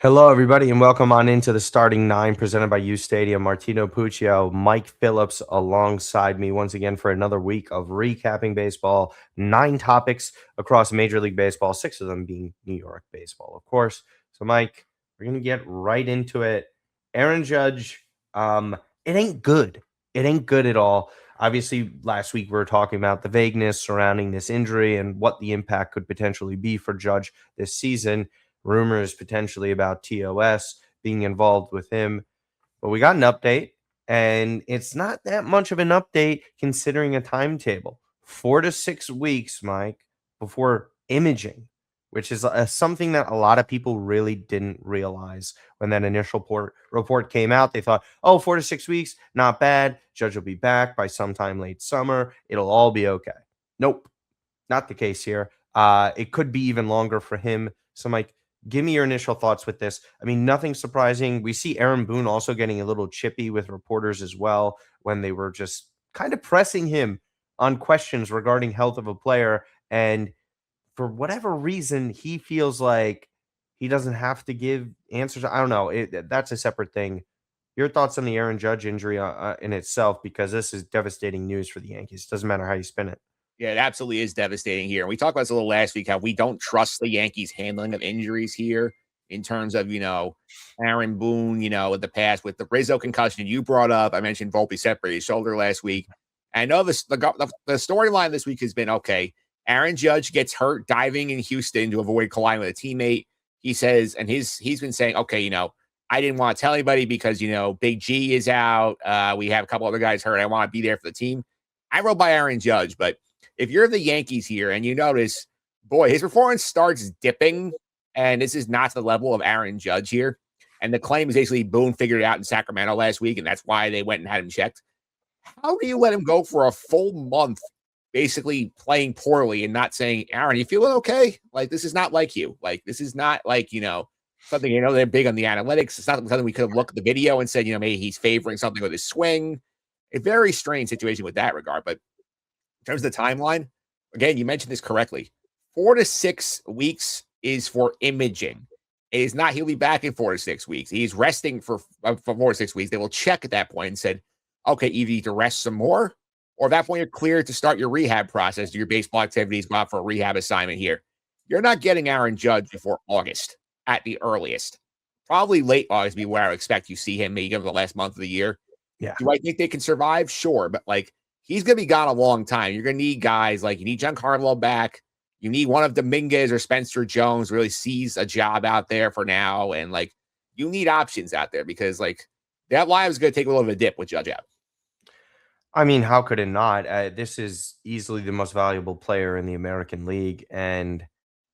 Hello, everybody, and welcome on into the starting nine presented by U Stadium. Martino Puccio, Mike Phillips alongside me once again for another week of recapping baseball. 9 topics across Major League Baseball, 6 of them being New York baseball, of course. So, Mike, we're going to get right into it. Aaron Judge, it ain't good. It ain't good at all. Obviously, last week we were talking about the vagueness surrounding this injury and what the impact could potentially be for Judge this season. Rumors potentially about TOS being involved with him. But we got an update, and it's not that much of an update considering a timetable. 4 to 6 weeks, Mike, before imaging, which is something that a lot of people really didn't realize when that initial report came out. They thought, oh, 4 to 6 weeks, not bad. Judge will be back by sometime late summer. It'll all be okay. Nope, not the case here. It could be even longer for him. So, Mike, give me your initial thoughts with this. I mean, nothing surprising. We see Aaron Boone also getting a little chippy with reporters as well when they were just kind of pressing him on questions regarding health of a player. And for whatever reason, he feels like he doesn't have to give answers. I don't know. That's a separate thing. Your thoughts on the Aaron Judge injury in itself, because this is devastating news for the Yankees. Doesn't matter how you spin it. Yeah, it absolutely is devastating here. And we talked about this a little last week, how we don't trust the Yankees' handling of injuries here in terms of, Aaron Boone, in the past with the Rizzo concussion you brought up. I mentioned Volpe separated his shoulder last week. And I know the storyline this week has been, okay, Aaron Judge gets hurt diving in Houston to avoid colliding with a teammate. He says, and he's been saying, okay, I didn't want to tell anybody because, Big G is out. We have a couple other guys hurt. I want to be there for the team. I wrote by Aaron Judge, but if you're the Yankees here and you notice, boy, his performance starts dipping, and this is not to the level of Aaron Judge here. And the claim is basically Boone figured it out in Sacramento last week, and that's why they went and had him checked. How do you let him go for a full month, basically playing poorly and not saying, Aaron, you feeling okay? Like, this is not like you. Like, this is not like, something, they're big on the analytics. It's not something we could have looked at the video and said, maybe he's favoring something with his swing. A very strange situation with that regard. But in terms of the timeline, again, you mentioned this correctly. 4 to 6 weeks is for imaging. It is not he'll be back in 4 to 6 weeks. He's resting for 4 to 6 weeks. They will check at that point and said, okay, either you need to rest some more, or at that point you're clear to start your rehab process, do your baseball activities, go out for a rehab assignment here. You're not getting Aaron Judge before August at the earliest. Probably late August be where I would expect you see him, maybe give him the last month of the year. Yeah. Do I think they can survive? Sure, but he's going to be gone a long time. You're going to need guys you need Giancarlo back. You need one of Dominguez or Spencer Jones really sees a job out there for now. And you need options out there because that line is going to take a little bit of a dip with Judge out. I mean, how could it not? This is easily the most valuable player in the American League. And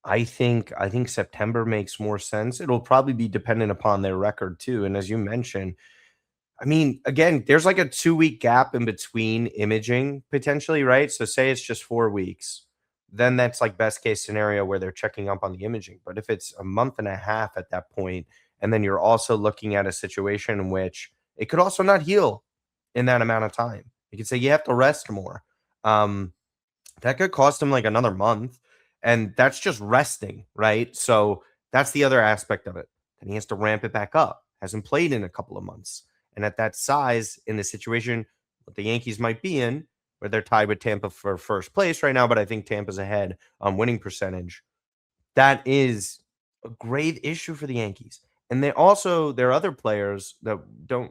I think September makes more sense. It'll probably be dependent upon their record too. And as you mentioned, I mean, again, there's like a 2-week gap in between imaging potentially, right? So say it's just 4 weeks, then that's like best case scenario where they're checking up on the imaging. But if it's a month and a half at that point, and then you're also looking at a situation in which it could also not heal in that amount of time. You could say you have to rest more. That could cost him like another month, and that's just resting, right? So that's the other aspect of it. Then he has to ramp it back up. Hasn't played in a couple of months. And at that size, in the situation what the Yankees might be in, where they're tied with Tampa for first place right now, but I think Tampa's ahead on winning percentage. That is a grave issue for the Yankees. And they also, their other players that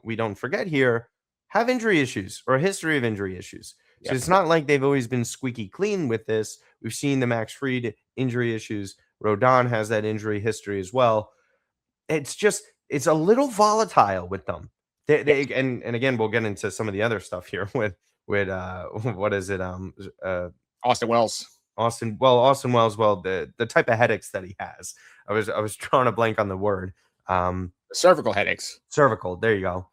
we don't forget here have injury issues or a history of injury issues. So it's not like they've always been squeaky clean with this. We've seen the Max Fried injury issues. Rodon has that injury history as well. It's a little volatile with them. And again, we'll get into some of the other stuff here with what is it? Austin Wells. Austin Wells, the type of headaches that he has. I was trying to blank on the word. Cervical headaches. Cervical, there you go.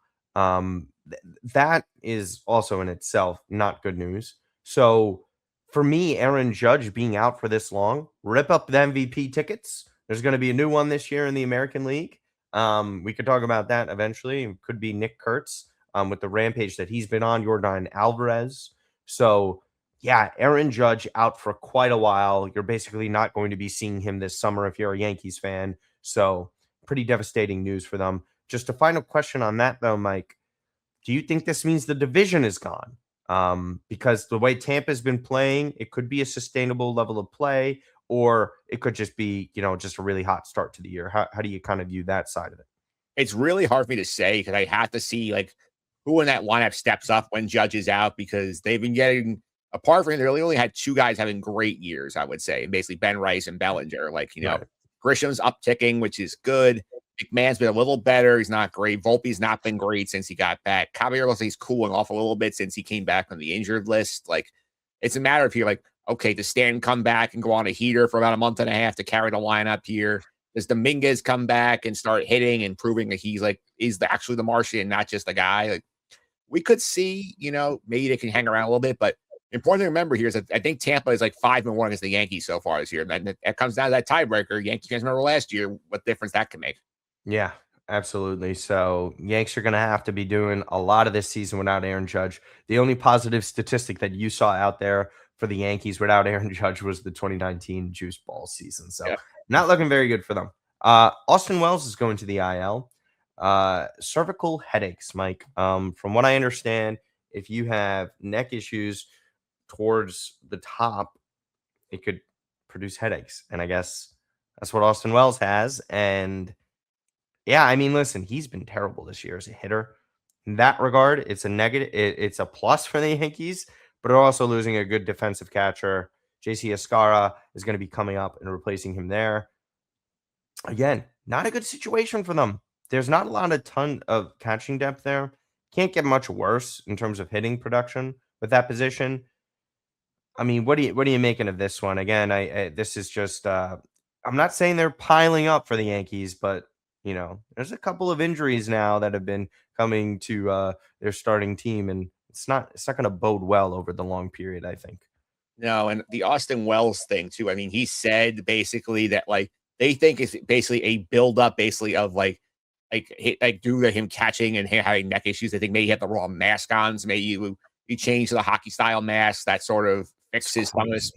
That is also in itself not good news. So for me, Aaron Judge being out for this long, rip up the MVP tickets. There's going to be a new one this year in the American League. We could talk about that eventually. It could be Nick Kurtz with the rampage that he's been on, Yordan Alvarez. So yeah, Aaron Judge out for quite a while. You're basically not going to be seeing him this summer if you're a Yankees fan. So pretty devastating news for them. Just a final question on that, though, Mike. Do you think this means the division is gone? Because the way Tampa's been playing, it could be a sustainable level of play, or it could just be, just a really hot start to the year. How do you kind of view that side of it? It's really hard for me to say because I have to see like who in that lineup steps up when Judge is out because they've been getting apart from him, they really only had two guys having great years, I would say. Basically Ben Rice and Bellinger. Like, Right. Grisham's upticking, which is good. McMahon's been a little better. He's not great. Volpe's not been great since he got back. Caballero looks like he's cooling off a little bit since he came back on the injured list. Like, it's a matter of you're like, okay, does Stan come back and go on a heater for about a month and a half to carry the lineup here? Does Dominguez come back and start hitting and proving that he's like actually the Martian, not just a guy? Like, we could see, maybe they can hang around a little bit, but important to remember here is that I think Tampa is like 5-1 against the Yankees so far this year. And that comes down to that tiebreaker. Yankee fans remember last year what difference that can make. Yeah, absolutely. So Yanks are going to have to be doing a lot of this season without Aaron Judge. The only positive statistic that you saw out there for the Yankees without Aaron Judge was the 2019 juice ball season. So Yeah. not looking very good for them. Austin Wells is going to the IL. Cervical headaches, Mike. From what I understand, if you have neck issues towards the top, it could produce headaches. And I guess that's what Austin Wells has. And yeah, I mean, listen, he's been terrible this year as a hitter. In that regard, it's a negative. It's a plus for the Yankees, but they're also losing a good defensive catcher. JC Escara is going to be coming up and replacing him there. Again, not a good situation for them. There's not a ton of catching depth there. Can't get much worse in terms of hitting production with that position. I mean, what are you making of this one? Again, this is just I'm not saying they're piling up for the Yankees, but there's a couple of injuries now that have been coming to their starting team, and it's not going to bode well over the long period, I think. No, and the Austin Wells thing too. I mean, he said basically that like they think it's basically a buildup, basically of like due to him catching and having neck issues. They think maybe he had the wrong mask on. So maybe you change to the hockey style mask that sort of fixes some of this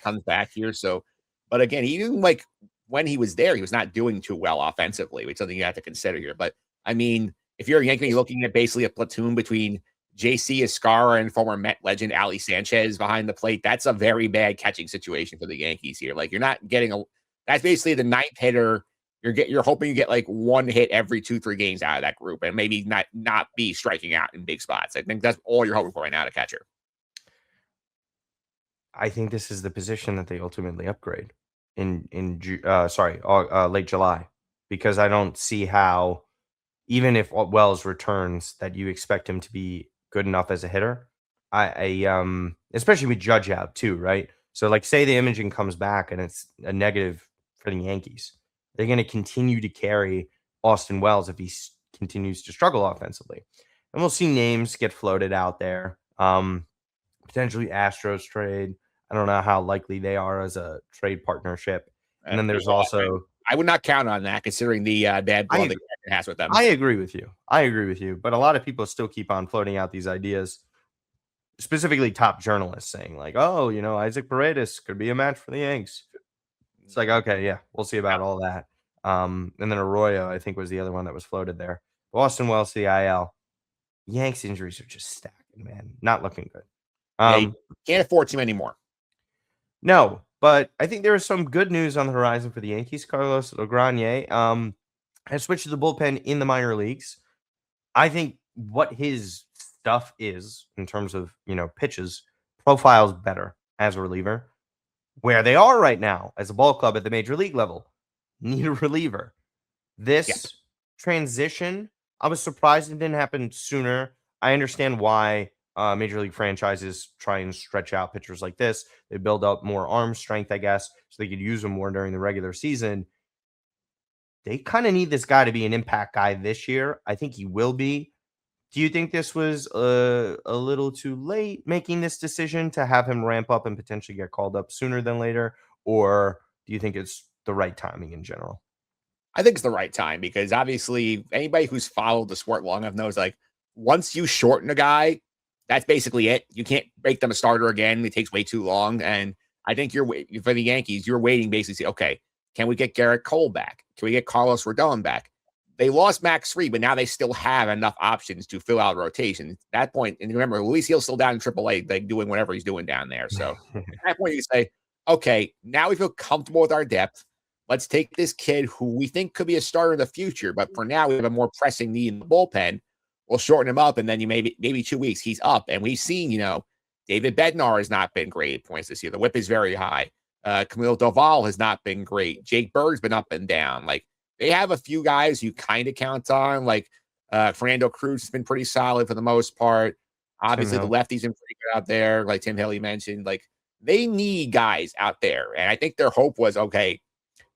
comes back here. So, but again, even like when he was there, he was not doing too well offensively, which is something you have to consider here. But I mean, if you're a Yankee, you're looking at basically a platoon between JC Escara and former Met legend Ali Sanchez behind the plate. That's a very bad catching situation for the Yankees here. Like you're not getting that's basically the ninth hitter. You're hoping you get like one hit every 2-3 games out of that group and maybe not be striking out in big spots. I think that's all you're hoping for right now to catcher. I think this is the position that they ultimately upgrade in late July, because I don't see how, even if Wells returns, that you expect him to be good enough as a hitter. I especially with Judge out too, right? So like say the imaging comes back and it's a negative for the Yankees. They're going to continue to carry Austin Wells if he continues to struggle offensively. And we'll see names get floated out there. Potentially Astros trade. I don't know how likely they are as a trade partnership. And then there's also... I would not count on that considering the bad blood that it has with them. I agree with you. But a lot of people still keep on floating out these ideas, specifically top journalists saying like, oh, Isaac Paredes could be a match for the Yanks. It's like, okay, yeah, we'll see about all that. And then Arroyo, I think, was the other one that was floated there. Austin Wells to the IL. Yanks injuries are just stacking, man. Not looking good. You can't afford too many more. No, but I think there is some good news on the horizon for the Yankees. Carlos LaGrange has switched to the bullpen in the minor leagues. I think what his stuff is in terms of, pitches, profiles better as a reliever. Where they are right now as a ball club at the major league level, need a reliever. This transition, I was surprised it didn't happen sooner. I understand why major league franchises try and stretch out pitchers like this. They build up more arm strength, I guess, so they could use them more during the regular season. They kind of need this guy to be an impact guy this year. I think he will be. Do you think this was a little too late making this decision to have him ramp up and potentially get called up sooner than later? Or do you think it's the right timing in general? I think it's the right time because obviously anybody who's followed the sport long enough knows like once you shorten a guy, that's basically it. You can't make them a starter again. It takes way too long. And I think you're waiting for the Yankees. You're waiting basically, okay, Can we get Garrett Cole back? Can we get Carlos Rodon back? They lost Max Fried, but now they still have enough options to fill out rotation. At that point, and remember, Luis Gil's still down in AAA, like doing whatever he's doing down there. So at that point, you say, okay, now we feel comfortable with our depth. Let's take this kid who we think could be a starter in the future, but for now we have a more pressing need in the bullpen. We'll shorten him up, and then you maybe 2 weeks he's up. And we've seen, David Bednar has not been great at points this year. The whip is very high. Camilo Doval has not been great. Jake Bird's been up and down. Like, they have a few guys you kind of count on. Like, Fernando Cruz has been pretty solid for the most part. Obviously, the lefties been pretty good out there, like Tim Hill mentioned. Like, they need guys out there. And I think their hope was, okay,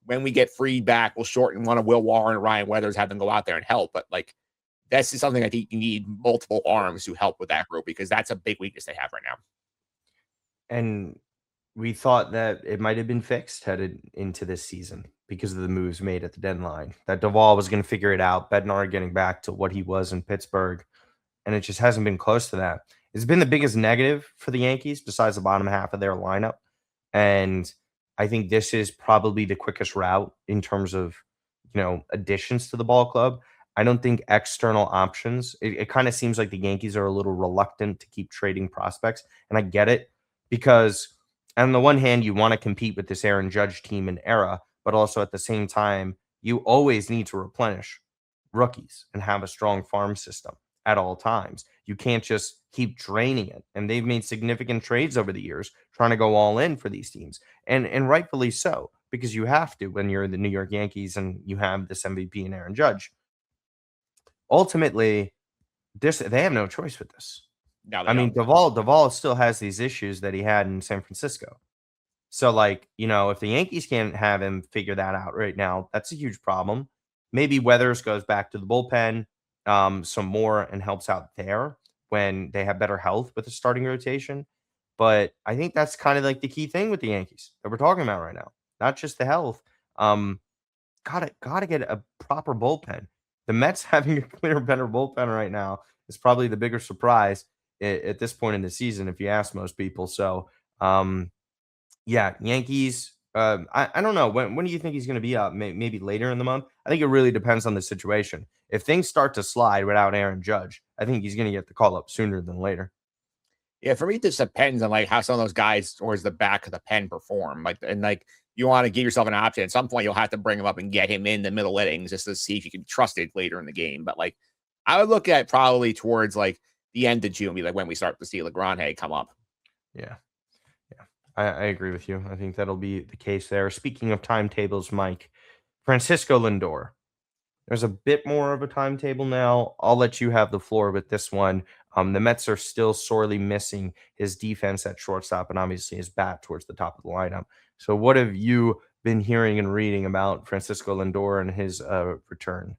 when we get Fried back, we'll shorten one of Will Warren and Ryan Weathers, have them go out there and help. But, like, this is something I think you need multiple arms to help with that group, because that's a big weakness they have right now. And we thought that it might have been fixed headed into this season because of the moves made at the deadline. That Duvall was going to figure it out, Bednar getting back to what he was in Pittsburgh, and it just hasn't been close to that. It's been the biggest negative for the Yankees besides the bottom half of their lineup. And I think this is probably the quickest route in terms of, additions to the ball club. I don't think external options, it kind of seems like the Yankees are a little reluctant to keep trading prospects. And I get it, because on the one hand, you want to compete with this Aaron Judge team and era, but also at the same time, you always need to replenish rookies and have a strong farm system at all times. You can't just keep draining it. And they've made significant trades over the years trying to go all in for these teams. And rightfully so, because you have to when you're the New York Yankees and you have this MVP and Aaron Judge. Ultimately, they have no choice with this. No, I mean, Duvall still has these issues that he had in San Francisco. So, like, if the Yankees can't have him figure that out right now, that's a huge problem. Maybe Weathers goes back to the bullpen some more and helps out there when they have better health with the starting rotation. But I think that's kind of like the key thing with the Yankees that we're talking about right now, not just the health. Gotta get a proper bullpen. The Mets having a clear, better bullpen right now is probably the bigger surprise at this point in the season, if you ask most people. So, yeah, Yankees. I don't know. When do you think he's going to be up? Maybe later in the month. I think it really depends on the situation. If things start to slide without Aaron Judge, I think he's going to get the call up sooner than later. Yeah, for me, this depends on like how some of those guys towards the back of the pen perform. Like you want to give yourself an option. At some point, you'll have to bring him up and get him in the middle innings just to see if you can trust it later in the game. But like, I would look at probably towards like the end of June, be like when we start to see LaGrange come up. Yeah. I agree with you. I think that'll be the case there. Speaking of timetables, Mike, Francisco Lindor. There's a bit more of a timetable now. I'll let you have the floor with this one. The Mets are still sorely missing his defense at shortstop and obviously his bat towards the top of the lineup. So what have you been hearing and reading about Francisco Lindor and his return?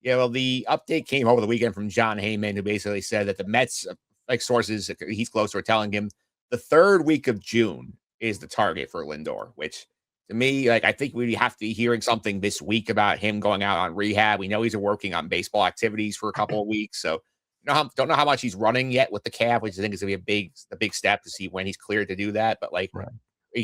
Yeah, well, the update came over the weekend from John Heyman, who basically said that the Mets, like sources he's close to, are telling him the third week of June is the target for Lindor, which to me, like, I think we have to be hearing something this week about him going out on rehab. We know he's working on baseball activities for a couple of weeks. So don't know how much he's running yet with the calf, which I think is going to be a big step to see when he's cleared to do that. But like,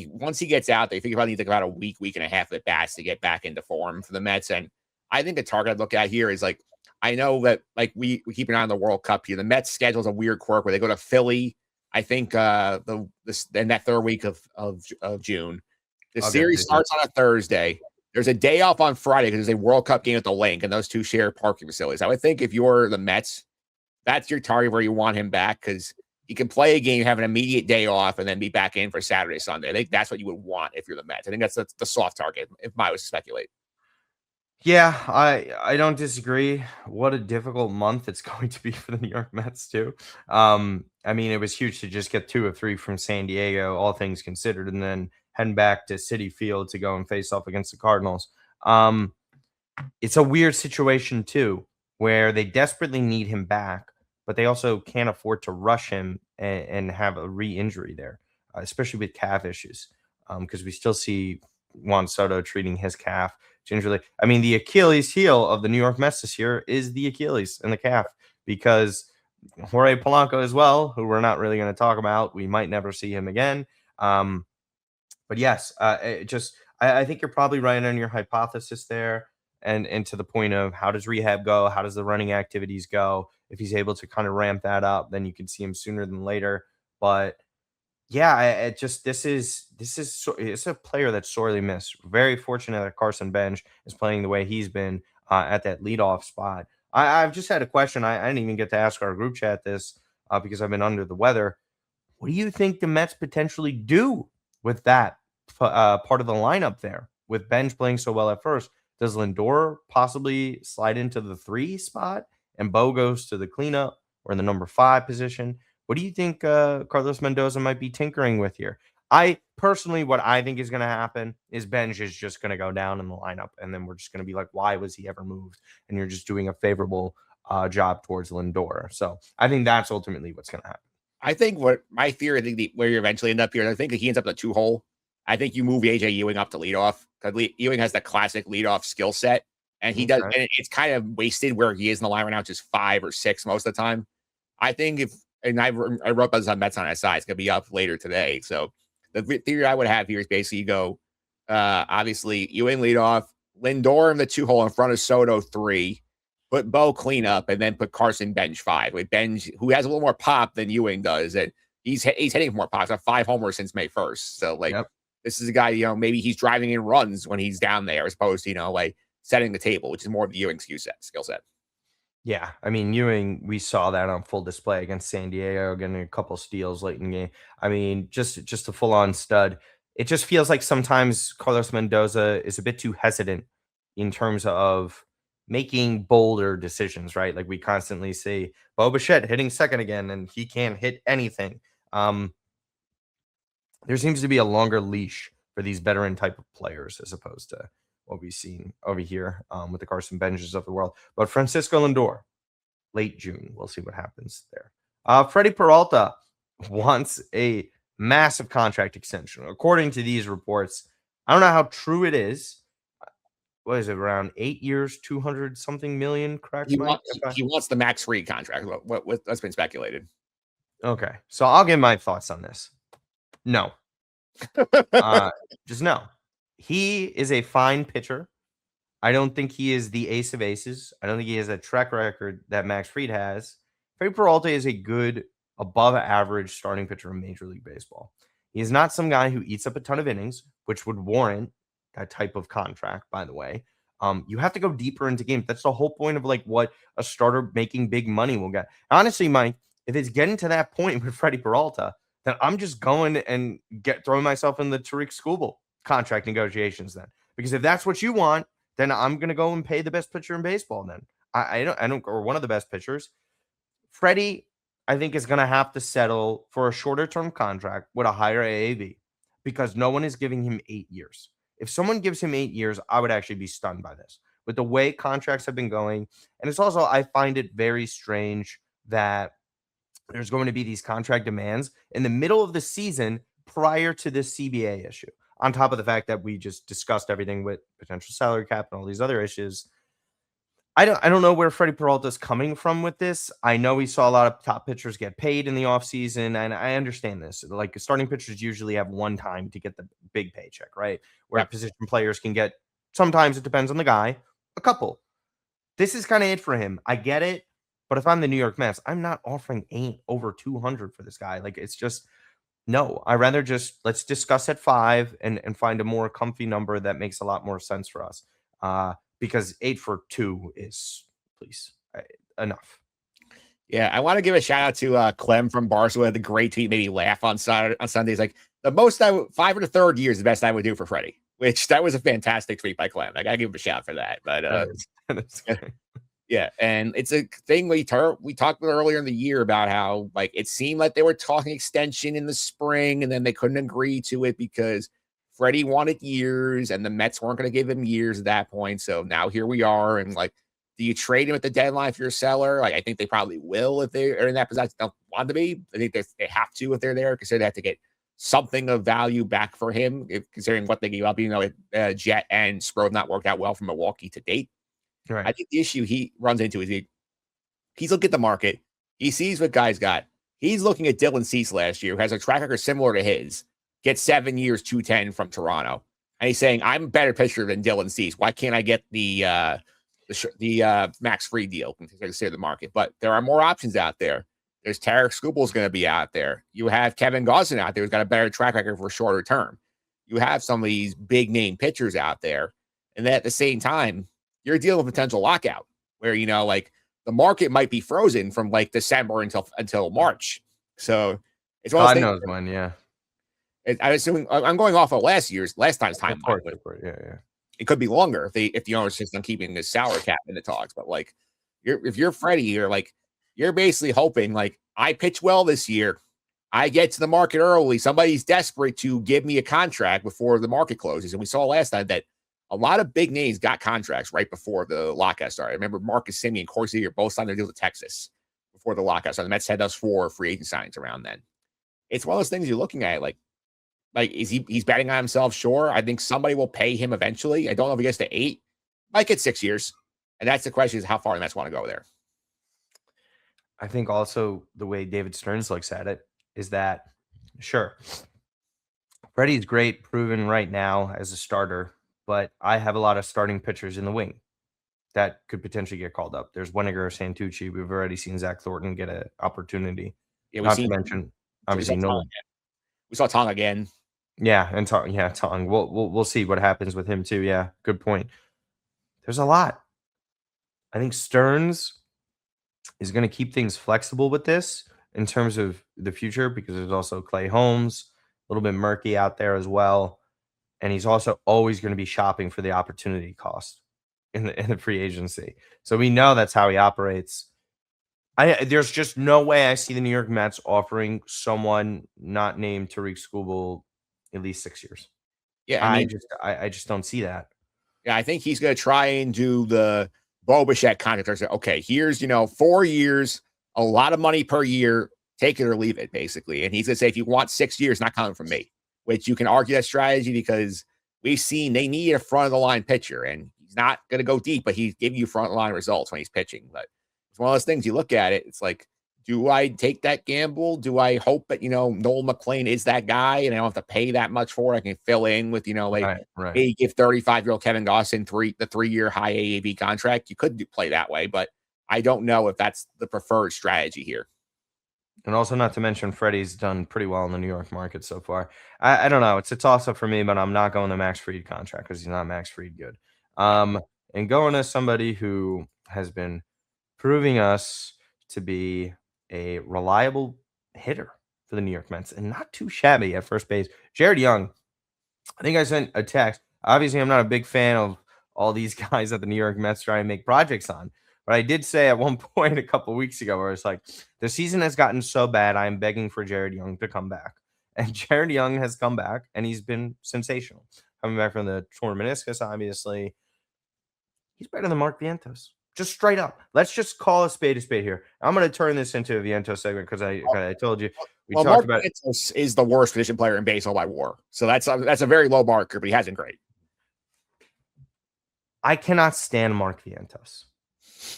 once he gets out, they think about need about a week and a half at bats to get back into form for the Mets. And I think the target I'd look at here is like, I know that like we keep an eye on the World Cup here. The Mets schedule's a weird quirk where they go to Philly, I think in that third week of June. The series starts on a Thursday. There's a day off on Friday because there's a World Cup game at the Link, and those two share parking facilities. I would think if you're the Mets, that's your target where you want him back, because he can play a game, have an immediate day off, and then be back in for Saturday, Sunday. I think that's what you would want if you're the Mets. I think that's the soft target, if I was to speculate. Yeah, I don't disagree. What a difficult month it's going to be for the New York Mets too. I mean, it was huge to just get 2 of 3 from San Diego, all things considered, and then heading back to Citi Field to go and face off against the Cardinals. It's a weird situation too, where they desperately need him back, but they also can't afford to rush him and have a re-injury there, especially with calf issues, because we still see Juan Soto treating his calf gingerly. I mean, the Achilles heel of the New York Mets this year is the Achilles and the calf, because Jorge Polanco as well, who we're not really going to talk about. We might never see him again. But yes, I think you're probably right on your hypothesis there. And to the point of how does rehab go? How does the running activities go? If he's able to kind of ramp that up, then you can see him sooner than later. But yeah, I just it's a player that's sorely missed. Very fortunate that Carson Bench is playing the way he's been at that leadoff spot. I've just had a question. I didn't even get to ask our group chat this because I've been under the weather. What do you think the Mets potentially do with that part of the lineup there? With Bench playing so well at first, does Lindor possibly slide into the 3 spot and Bo goes to the cleanup or in the number 5 position? What do you think Carlos Mendoza might be tinkering with here? I personally, what I think is going to happen is Bench is just going to go down in the lineup, and then we're just going to be like, why was he ever moved? And you're just doing a favorable job towards Lindor. So I think that's ultimately what's going to happen. I think what my theory, I think where you eventually end up here, I think that he ends up in the 2 hole. I think you move AJ Ewing up to leadoff because Ewing has the classic leadoff skill set, and he does. And it's kind of wasted where he is in the line right now, just 5 or 6 most of the time. I think I wrote about this on Mets on SI. It's gonna be up later today. So the theory I would have here is basically you go, obviously Ewing leadoff, Lindor in the 2 hole in front of Soto 3. Put Bo cleanup and then put Carson Bench 5 with Bench, who has a little more pop than Ewing does. And he's hitting more pops. 5 homers since May 1st. So this is a guy, maybe he's driving in runs when he's down there as opposed to, like setting the table, which is more of the Ewing skill set. Yeah, I mean Ewing, we saw that on full display against San Diego, getting a couple steals late in the game. I mean, just a full on stud. It just feels like sometimes Carlos Mendoza is a bit too hesitant in terms of making bolder decisions, right? Like we constantly see Bo Bichette hitting second again, and he can't hit anything. There seems to be a longer leash for these veteran type of players as opposed to what we've seen over here with the Carson Benches of the world. But Francisco Lindor, late June, we'll see what happens there. Freddy Peralta wants a massive contract extension. According to these reports, I don't know how true it is. What is it, around 8 years, 200 something million? Correct, Mike? He wants the max free contract. What that's been speculated. Okay, so I'll give my thoughts on this. No. Just no. He is a fine pitcher. I don't think he is the ace of aces. I don't think he has a track record that Max Fried has. Freddy Peralta is a good, above average starting pitcher in Major League Baseball. He is not some guy who eats up a ton of innings, which would warrant that type of contract, by the way. You have to go deeper into games. That's the whole point of like what a starter making big money will get. Honestly, Mike, if it's getting to that point with Freddy Peralta, then I'm just going and throwing myself in the Tariq Skubal contract negotiations then. Because if that's what you want, then I'm going to go and pay the best pitcher in baseball then. I don't, or one of the best pitchers. Freddie, I think, is going to have to settle for a shorter term contract with a higher AAV because no one is giving him 8 years. If someone gives him 8 years, I would actually be stunned by this. With the way contracts have been going, and it's also, I find it very strange that there's going to be these contract demands in the middle of the season prior to this CBA issue. On top of the fact that we just discussed everything with potential salary cap and all these other issues. I don't know where Freddy Peralta is coming from with this. I know we saw a lot of top pitchers get paid in the offseason, and I understand this. Like starting pitchers usually have one time to get the big paycheck, right? Where position players can get, sometimes it depends on the guy, a couple. This is kind of it for him. I get it. But if I'm the New York Mets, I'm not offering over 200 for this guy. Like it's just, no, I rather just let's discuss at 5 and find a more comfy number that makes a lot more sense for us. Because 8 for 2 is enough. Yeah, I want to give a shout out to Clem from Barcelona. The great tweet made me laugh on Sundays. Like the most 5 or the third year is the best I would do for Freddie. Which that was a fantastic tweet by Clem. I gotta give him a shout for that. But yeah, and it's a thing we talked about earlier in the year about how like it seemed like they were talking extension in the spring, and then they couldn't agree to it because Freddie wanted years, and the Mets weren't going to give him years at that point. So now here we are, and like, do you trade him at the deadline if you're a seller? Like, I think they probably will if they are in that position. Don't want to be. I think they have to if they're there because they have to get something of value back for him, considering what they gave up. Jet and Sproul not worked out well from Milwaukee to date. Right. I think the issue he runs into is he's looking at the market. He sees what guys got. He's looking at Dylan Cease last year, who has a track record similar to his. Gets 7 years, 210 from Toronto. And he's saying, I'm a better pitcher than Dylan Cease. Why can't I get the Max Fried deal to save the market? But there are more options out there. There's Tarek Skubal's going to be out there. You have Kevin Gausman out there who's got a better track record for a shorter term. You have some of these big name pitchers out there. And then at the same time, you're dealing with potential lockout where, like the market might be frozen from like December until March. So it's one of God those things. knows when, yeah. I'm assuming I'm going off of last time's timeline. Yeah. It could be longer if the owner's just on keeping the salary cap in the talks. But like, if you're Freddy, you're basically hoping like I pitch well this year, I get to the market early. Somebody's desperate to give me a contract before the market closes, and we saw last time that a lot of big names got contracts right before the lockout started. I remember Marcus Semien and Corey Seager both signed their deals with Texas before the lockout started. The Mets had those 4 free agent signings around then. It's one of those things you're looking at like is he's betting on himself? Sure. I think somebody will pay him eventually. I don't know if he gets to 8, might get 6 years. And that's the question is how far the Mets want to go there. I think also the way David Stearns looks at it is that, sure, Freddie's great, proven right now as a starter, but I have a lot of starting pitchers in the wing that could potentially get called up. There's Winiger, Santucci. We've already seen Zach Thornton get an opportunity. Yeah, Not to mention, obviously, we saw Tong again. Yeah, and Tong. We'll see what happens with him too. Yeah, good point. There's a lot. I think Stearns is going to keep things flexible with this in terms of the future because there's also Clay Holmes, a little bit murky out there as well, and he's also always going to be shopping for the opportunity cost in the free agency. So we know that's how he operates. There's just no way I see the New York Mets offering someone not named Tariq Skubal at least 6 years. Yeah, I just don't see that. Yeah, I think he's going to try and do the Bo Bichette contract. Okay, here's 4 years, a lot of money per year, take it or leave it, basically. And he's going to say, if you want 6 years, not coming from me. Which you can argue that strategy because we've seen they need a front of the line pitcher, and he's not going to go deep, but he's giving you front of the line results when he's pitching. But it's one of those things you look at it. It's like, do I take that gamble? Do I hope that, Noel McLean is that guy and I don't have to pay that much for it? I can fill in with, right. Maybe give 35-year-old Kevin Gausman the 3-year high AAV contract. You could play that way, but I don't know if that's the preferred strategy here. And also not to mention Freddie's done pretty well in the New York market so far. I don't know. It's a toss-up for me, but I'm not going the Max Fried contract because he's not Max Fried good. And going to somebody who has been proving us to be a reliable hitter for the New York Mets and not too shabby at first base. Jared Young, I think I sent a text. Obviously, I'm not a big fan of all these guys that the New York Mets try and make projects on. But I did say at one point a couple weeks ago where it's like, the season has gotten so bad, I'm begging for Jared Young to come back. And Jared Young has come back, and he's been sensational. Coming back from the torn meniscus, obviously. He's better than Mark Vientos. Just straight up. Let's just call a spade here. I'm going to turn this into a Vientos segment because I told you we talked Mark about Vientos is the worst position player in baseball by WAR. So that's a very low marker, but he hasn't great. I cannot stand Mark Vientos.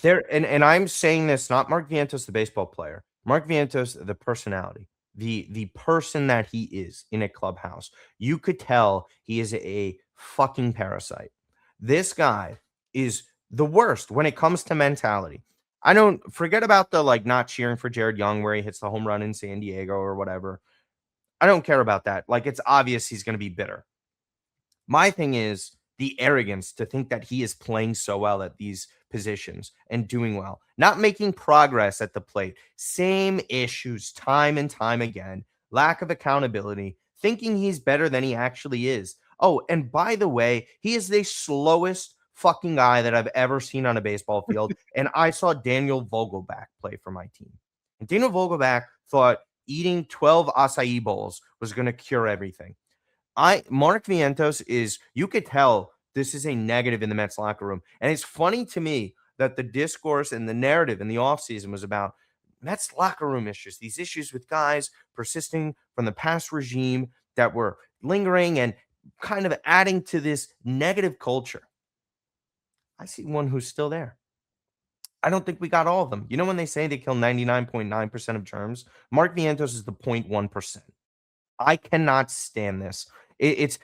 And I'm saying this, not Mark Vientos, the baseball player. Mark Vientos, the personality, the person that he is in a clubhouse. You could tell he is a fucking parasite. This guy is the worst when it comes to mentality. I don't forget about the not cheering for Jared Young where he hits the home run in San Diego or whatever. I don't care about that. It's obvious he's going to be bitter. My thing is the arrogance to think that he is playing so well at these positions and doing well, not making progress at the plate. Same issues time and time again. Lack of accountability, thinking he's better than he actually is. Oh, and by the way, he is the slowest fucking guy that I've ever seen on a baseball field. And I saw Daniel Vogelback play for my team. And Daniel Vogelback thought eating 12 acai bowls was going to cure everything. Mark Vientos is, you could tell this is a negative in the Mets locker room. And it's funny to me that the discourse and the narrative in the offseason was about Mets locker room issues, these issues with guys persisting from the past regime that were lingering and kind of adding to this negative culture. I see one who's still there. I don't think we got all of them. You know when they say they kill 99.9% of germs? Mark Vientos is the 0.1%. I cannot stand this. It's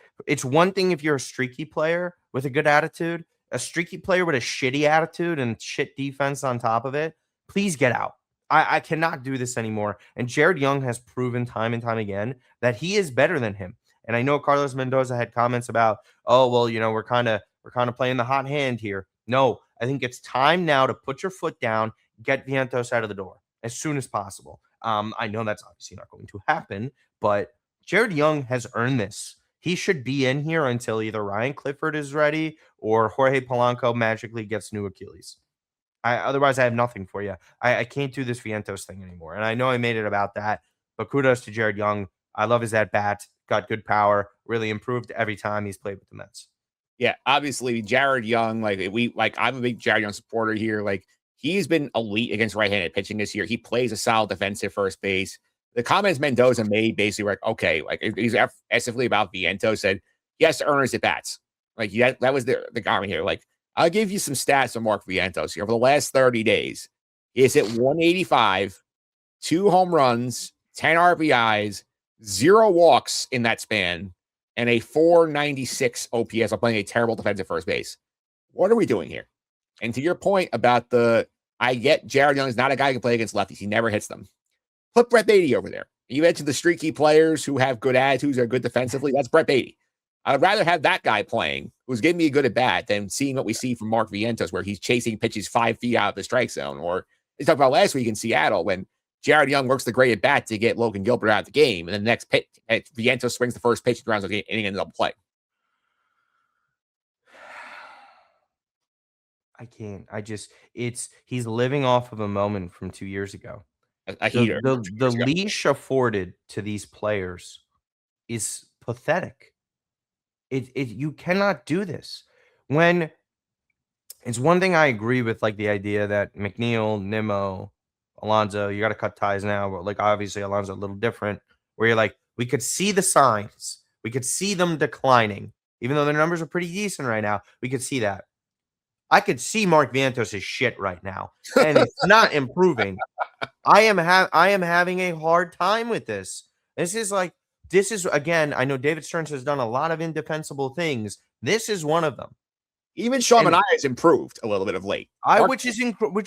one thing if you're a streaky player with a good attitude, a streaky player with a shitty attitude and shit defense on top of it. Please get out. I cannot do this anymore. And Jared Young has proven time and time again that he is better than him. And I know Carlos Mendoza had comments about, oh well, we're kind of playing the hot hand here. No, I think it's time now to put your foot down, get Vientos out of the door as soon as possible. I know that's obviously not going to happen, but Jared Young has earned this. He should be in here until either Ryan Clifford is ready or Jorge Polanco magically gets new Achilles. Otherwise, I have nothing for you. I can't do this Vientos thing anymore. And I know I made it about that, but kudos to Jared Young. I love his at-bat. Got good power. Really improved every time he's played with the Mets. Yeah, obviously Jared Young, I'm a big Jared Young supporter here. Like, he's been elite against right-handed pitching this year. He plays a solid defensive first base. The comments Mendoza made basically were like, okay, like he's aggressively about Vientos, said he has to earn his at-bats. Like, yeah, that was the comment here. Like, I'll give you some stats on Mark Vientos here. Over the last 30 days, he's hit 185, 2 home runs, 10 RBIs, 0 walks in that span, and a 496 OPS while playing a terrible defensive first base. What are we doing here? And to your point about I get Jared Young is not a guy who can play against lefties. He never hits them. Put Brett Beatty over there. You mentioned the streaky players who have good attitudes, are good defensively. That's Brett Beatty. I'd rather have that guy playing who's giving me a good at bat than seeing what we see from Mark Vientos, where he's chasing pitches 5 feet out of the strike zone. Or we talked about last week in Seattle when Jared Young works the great at bat to get Logan Gilbert out of the game, and then the next pitch, Vientos swings the first pitch and rounds the inning and ends up play. I can't. He's living off of a moment from 2 years ago. A heater. The leash afforded to these players is pathetic. You cannot do this. When it's one thing I agree with, like the idea that McNeil, Nimmo, Alonso, you got to cut ties now, but like obviously Alonso a little different, where you're like, we could see the signs, we could see them declining, even though their numbers are pretty decent right now. We could see that. I could see Mark Vientos' shit right now, and it's not improving. I am having a hard time with this. This is again, I know David Stearns has done a lot of indefensible things. This is one of them. Even Sean Manaea has improved a little bit of late. Which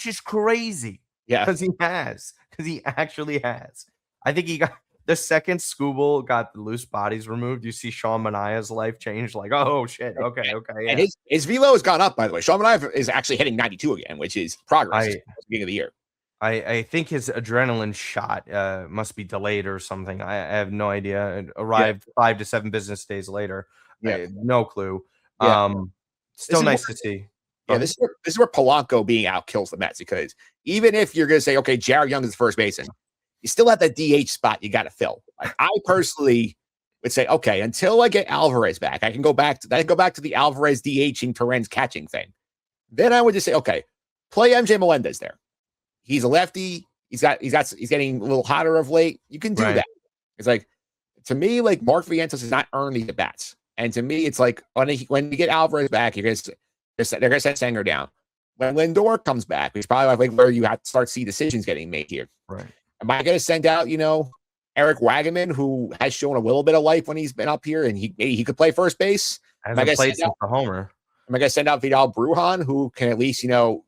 is crazy. Yeah. Because he actually has. I think he got the second Scooble got the loose bodies removed. You see Sean Manaea's life change. Like, oh shit. Okay. Yeah. And his velo has gone up, by the way. Sean Manaea is actually hitting 92 again, which is progress at the beginning of the year. I think his adrenaline shot must be delayed or something. I have no idea. It arrived 5 to 7 business days later. Yeah. No clue. Yeah. Still nice to see. Yeah, this is where Polanco being out kills the Mets, because even if you're going to say, okay, Jared Young is the first baseman, you still have that DH spot you got to fill. Like, I personally would say, okay, until I get Alvarez back, I can go back to the Alvarez DHing Torrens catching thing. Then I would just say, okay, play MJ Melendez there. He's a lefty. He's getting a little hotter of late. You can do that. It's like, to me, like, Mark Vientos has not earned the bats. And to me, it's like when you get Alvarez back, they're going to send Sanger down. When Lindor comes back, it's probably like where you have to start see decisions getting made here. Right. Am I going to send out, Eric Wagaman, who has shown a little bit of life when he's been up here, and he could play first base? Hasn't played since the homer. Am I going to send out Vidal Brujan, who can at least,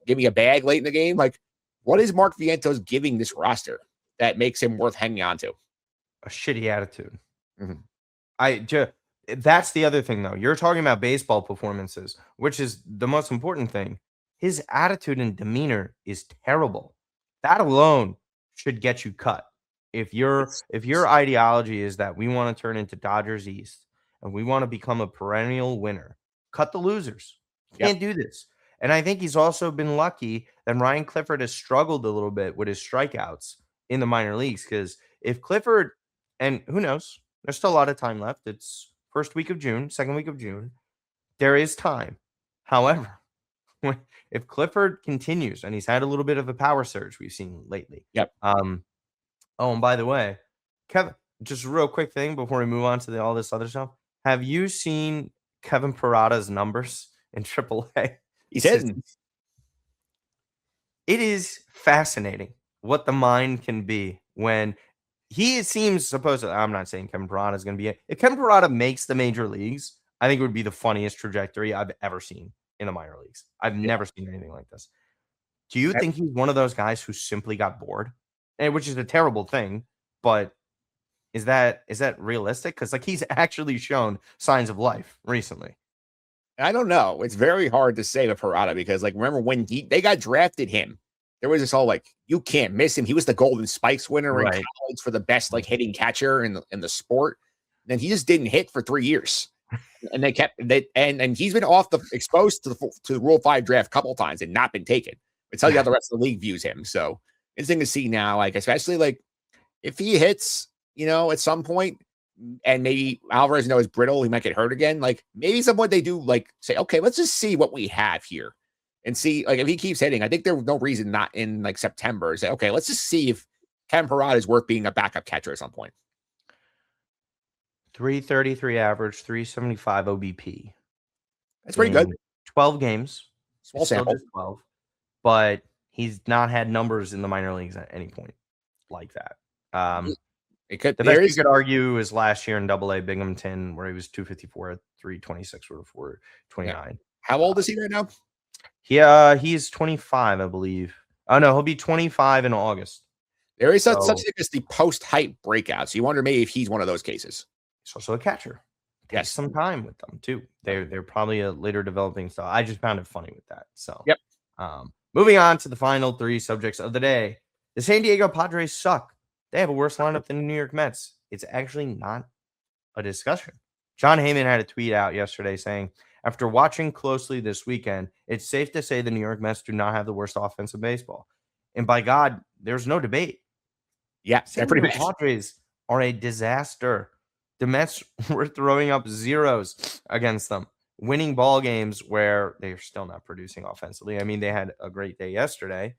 give me a bag late in the game? Like, what is Mark Vientos giving this roster that makes him worth hanging on to? A shitty attitude. Mm-hmm. That's the other thing, though. You're talking about baseball performances, which is the most important thing. His attitude and demeanor is terrible. That alone should get you cut. If your ideology is that we want to turn into Dodgers East and we want to become a perennial winner, cut the losers. You can't do this. And I think he's also been lucky that Ryan Clifford has struggled a little bit with his strikeouts in the minor leagues, because if Clifford, and who knows, there's still a lot of time left. It's first week of June, second week of June. There is time. However, if Clifford continues, and he's had a little bit of a power surge we've seen lately. Yep. Oh, and by the way, Kevin, just a real quick thing before we move on to all this other stuff. Have you seen Kevin Parada's numbers in AAA? He's hitting. It is fascinating what the mind can be when he seems supposed to. I'm not saying Kevin Parada is going to be it. If Kevin Parada makes the major leagues, I think it would be the funniest trajectory I've ever seen in the minor leagues. I've never seen anything like this. Do you think he's one of those guys who simply got bored? Which is a terrible thing, but is that realistic? Because like he's actually shown signs of life recently. I don't know. It's very hard to say with Parada because, like, remember when they got drafted him, there was this whole like, you can't miss him. He was the Golden Spikes winner in college for the best like hitting catcher in the sport. Then he just didn't hit for 3 years, and they kept that, and he's been exposed to the Rule 5 draft a couple times and not been taken. It tells you how the rest of the league views him. So interesting to see now, like especially like if he hits, at some point, and maybe Alvarez is brittle, he might get hurt again. Like maybe someone they do like say, okay, let's just see what we have here and see like if he keeps hitting. I think there's no reason not in like September. Say, okay, let's just see if Kevin Parada is worth being a backup catcher at some point. 333 average, 375 OBP. That's pretty good. 12 games. Small sample. 12. But he's not had numbers in the minor leagues at any point like that. It could. The best you could argue is last year in Double-A Binghamton, where he was 254 at 326 or 429. Yeah. How old is he right now? He's 25, I believe. Oh no, he'll be 25 in August. There is such thing as the post-hype breakout. So you wonder maybe if he's one of those cases. He's also a catcher. Takes some time with them too. They're probably a later developing style. I just found it funny with that. So yep. Moving on to the final 3 subjects of the day. The San Diego Padres suck. They have a worse lineup than the New York Mets. It's actually not a discussion. John Heyman had a tweet out yesterday saying, after watching closely this weekend, it's safe to say the New York Mets do not have the worst offense in baseball. And by God, there's no debate. Yeah, San Diego Padres are a disaster. The Mets were throwing up zeros against them, winning ball games where they're still not producing offensively. I mean, they had a great day yesterday.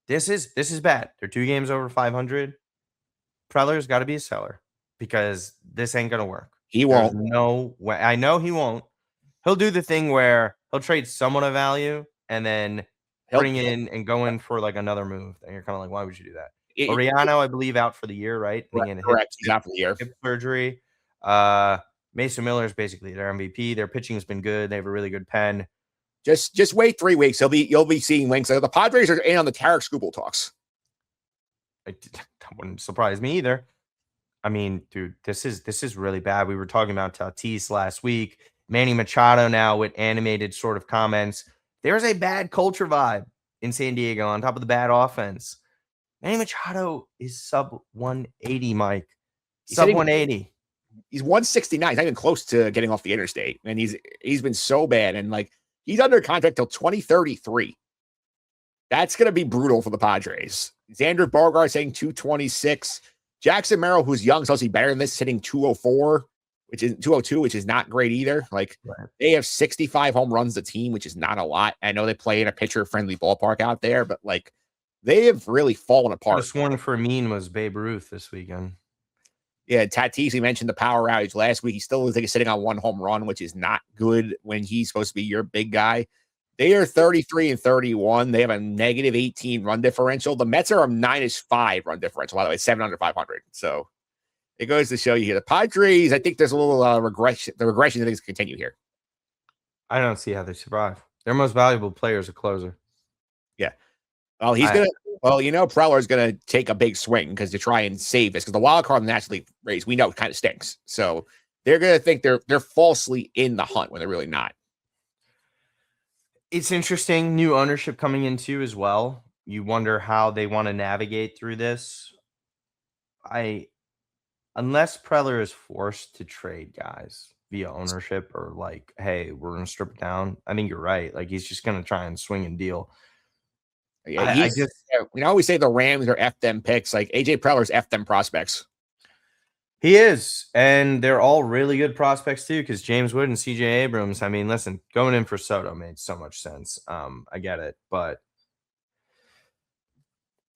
This is bad. They're 2 games over 500. Preller's got to be a seller because this ain't gonna work. He won't. There's no way. I know he won't. He'll do the thing where he'll trade someone of value and then bring in and go in for like another move. And you're kind of like, why would you do that? Oriano, I believe, out for the year, right? Correct. He's out for the year. Hip surgery. Mason Miller is basically their MVP. Their pitching has been good. They have a really good pen. Just wait 3 weeks. You'll be seeing links. The Padres are in on the Tarek Skubal talks. That wouldn't surprise me either. I mean, dude, this is really bad. We were talking about Tatis last week. Manny Machado now with animated sort of comments. There's a bad culture vibe in San Diego on top of the bad offense. Manny Machado is sub 180, Mike. Sub 180. He's 169. He's not even close to getting off the interstate. And he's been so bad. And like he's under contract till 2033. That's going to be brutal for the Padres. Xander Bogaerts saying 226. Jackson Merrill, who's young, is obviously better than this, hitting 204, which is 202, which is not great either. Like they have 65 home runs a team, which is not a lot. I know they play in a pitcher-friendly ballpark out there, but like they have really fallen apart. The one for mean was Babe Ruth this weekend. Yeah, Tatis, he mentioned the power outage last week. He still is sitting on 1 home run, which is not good when he's supposed to be your big guy. They are 33 and 31. They have a negative 18 run differential. The Mets are a -5 run differential, by the way, 7 under 500. So it goes to show you here. The Padres, I think there's a little regression. The regression I think is continue here. I don't see how they survive. Their most valuable player is a closer. Yeah. Well, Preller's going to take a big swing because to try and save this because the wild card in the National League race, we know it kind of stinks. So they're going to think they're falsely in the hunt when they're really not. It's interesting. New ownership coming into as well. You wonder how they want to navigate through this. Unless Preller is forced to trade guys via ownership or like, hey, we're going to strip it down. I think you're right. Like he's just going to try and swing and deal. Yeah, we always say the Rams are F them picks. Like AJ Preller's F them prospects. He is, and they're all really good prospects too. Because James Wood and CJ Abrams. I mean, listen, going in for Soto made so much sense. I get it, but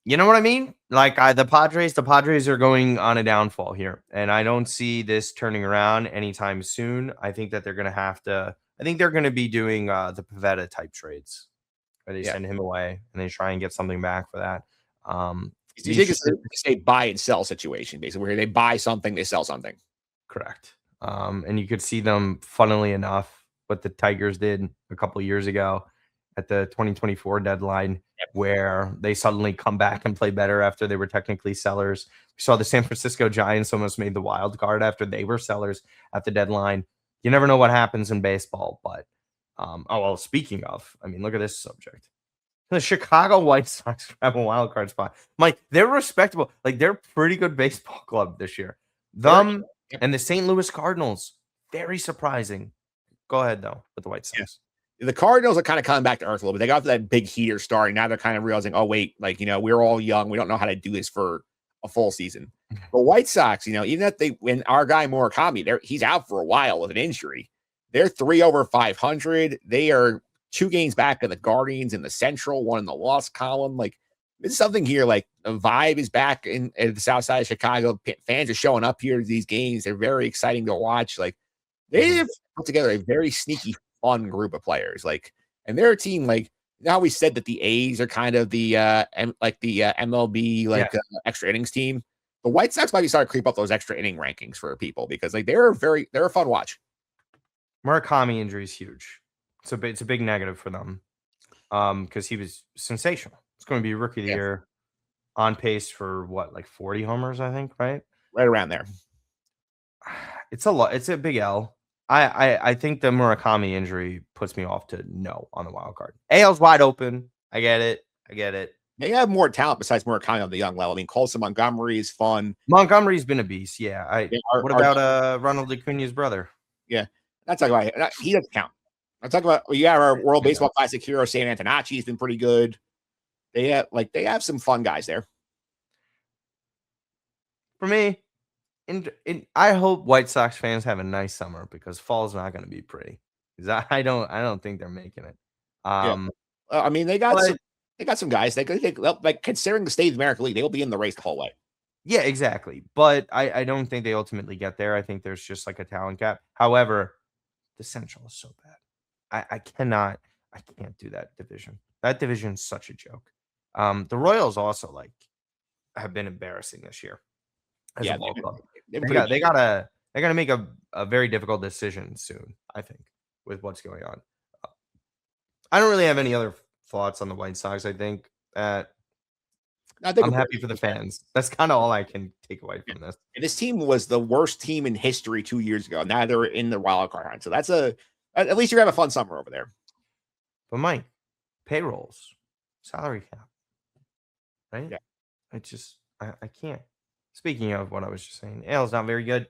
you know what I mean. Like the Padres are going on a downfall here, and I don't see this turning around anytime soon. I think that they're going to have to. I think they're going to be doing the Pivetta type trades. Where they send him away and they try and get something back for that. You think it's a buy and sell situation, basically, where they buy something, they sell something. Correct. And you could see them, funnily enough, what the Tigers did a couple years ago at the 2024 deadline, where they suddenly come back and play better after they were technically sellers. We saw the San Francisco Giants almost made the wild card after they were sellers at the deadline. You never know what happens in baseball, but speaking of, I mean, look at this subject. The Chicago White Sox have a wild card spot. Mike, they're respectable. Like, they're a pretty good baseball club this year. Them and the St. Louis Cardinals, very surprising. Go ahead, though, with the White Sox. Yeah. The Cardinals are kind of coming back to earth a little bit. They got that big heater starting. Now they're kind of realizing, oh, wait, like, we're all young. We don't know how to do this for a full season. The White Sox, even if when our guy Murakami, he's out for a while with an injury. They're 3 over 500. They are 2 games back of the Guardians in the Central, 1 in the loss column. Like, there's something here. Like, the vibe is back in the South Side of Chicago. Fans are showing up here to these games. They're very exciting to watch. Like, they've put together a very sneaky, fun group of players. Like, and they're a team. Like, now we said that the A's are kind of the MLB extra innings team. The White Sox might be starting to creep up those extra inning rankings for people because like they're a fun watch. Murakami injury is huge. It's a big negative for them because he was sensational. It's going to be rookie of the year, on pace for what, like 40 homers, I think, right? Right around there. It's a lot. It's a big L. I think the Murakami injury puts me off to no on the wild card. AL's wide open. I get it. They have more talent besides Murakami on the young level. I mean, Colson Montgomery is fun. Montgomery's been a beast. Yeah. What about Ronald Acuna's brother? Yeah. Not talking about he doesn't count. I'm talking about our World Baseball Classic hero Sam Antonacci's been pretty good. They have some fun guys there. For me, I hope White Sox fans have a nice summer because fall's not going to be pretty. I don't think they're making it. I mean, they got some guys. They like considering the state of the American League, they will be in the race the whole way. Yeah, exactly. But I don't think they ultimately get there. I think there's just like a talent gap. However, the Central is so bad. I can't do that division. That division is such a joke. The Royals also have been embarrassing this year. They gotta make a very difficult decision soon, I think, with what's going on. I don't really have any other thoughts on the White Sox. I think I'm happy for the fans. That's kind of all I can take away from this. And this team was the worst team in history 2 years ago. Now they're in the wild card hunt. So that's at least you're having a fun summer over there. But Mike, payrolls, salary cap, right? Yeah. I can't. Speaking of what I was just saying, AL's not very good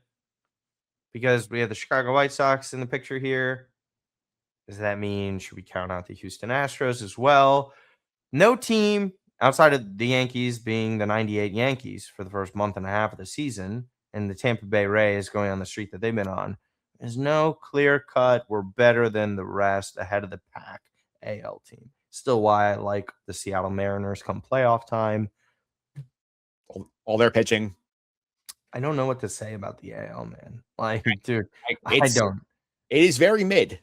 because we have the Chicago White Sox in the picture here. Does that mean should we count out the Houston Astros as well? No team outside of the Yankees being the 98 Yankees for the first month and a half of the season and the Tampa Bay Rays going on the streak that they've been on. There's no clear cut. We're better than the rest ahead of the pack AL team. Still why I like the Seattle Mariners come playoff time. All their pitching. I don't know what to say about the AL, man. Dude, I don't. It is very mid.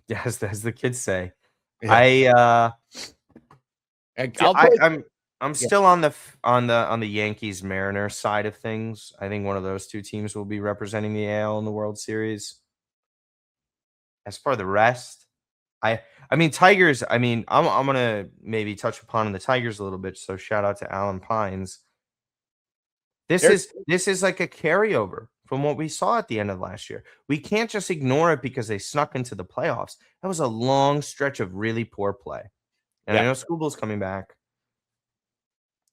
Yes, as the kids say. Yeah. I'm still on the Yankees Mariners side of things. I think one of those two teams will be representing the AL in the World Series. As for the rest, I mean Tigers. I mean I'm gonna maybe touch upon the Tigers a little bit. So shout out to Alan Pines. This is like a carryover from what we saw at the end of last year. We can't just ignore it because they snuck into the playoffs. That was a long stretch of really poor play. And I know Schoolball's coming back.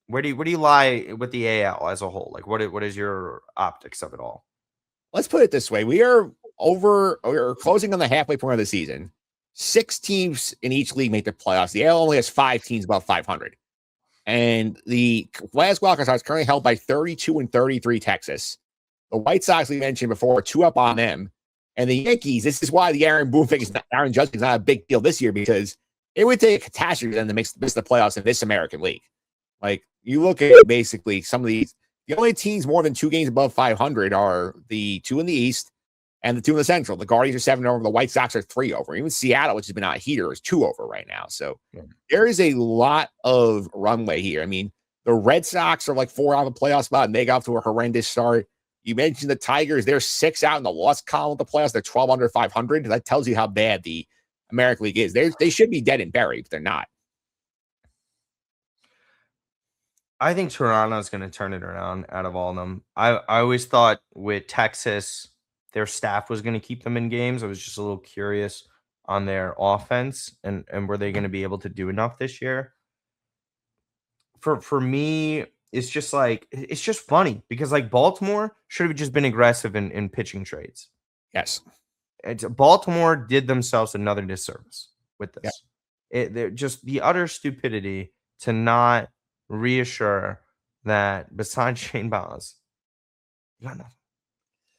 Where do you lie with the AL as a whole? Like, what is your optics of it all? Let's put it this way: we're closing on the halfway point of the season. 6 teams in each league make the playoffs. The AL only has 5 teams above 500, and the last wildcard spot is currently held by 32 and 33 Texas. The White Sox we mentioned before, 2 up on them, and the Yankees. This is why the Aaron Judge is not a big deal this year because it would take a catastrophe for them to miss the playoffs in this American League. Like, you look at basically some of these, the only teams more than 2 games above 500 are the 2 in the East and the 2 in the Central. The Guardians are 7 over. The White Sox are 3 over. Even Seattle, which has been out heater, is 2 over right now. So there is a lot of runway here. I mean, The Red Sox are like 4 out of the playoff spot, and they got off to a horrendous start. You mentioned the Tigers; they're 6 out in the loss column of the playoffs. They're 12 under 500. That tells you how bad the American League is. They should be dead and buried, but they're not. I think Toronto's going to turn it around out of all of them. I always thought with Texas, their staff was going to keep them in games. I was just a little curious on their offense and were they going to be able to do enough this year? For me, it's just like it's just funny because like Baltimore should have just been aggressive in pitching trades. Yes. Baltimore did themselves another disservice with Yeah. this. They're just the utter stupidity to not reassure that besides Shane Baz, you got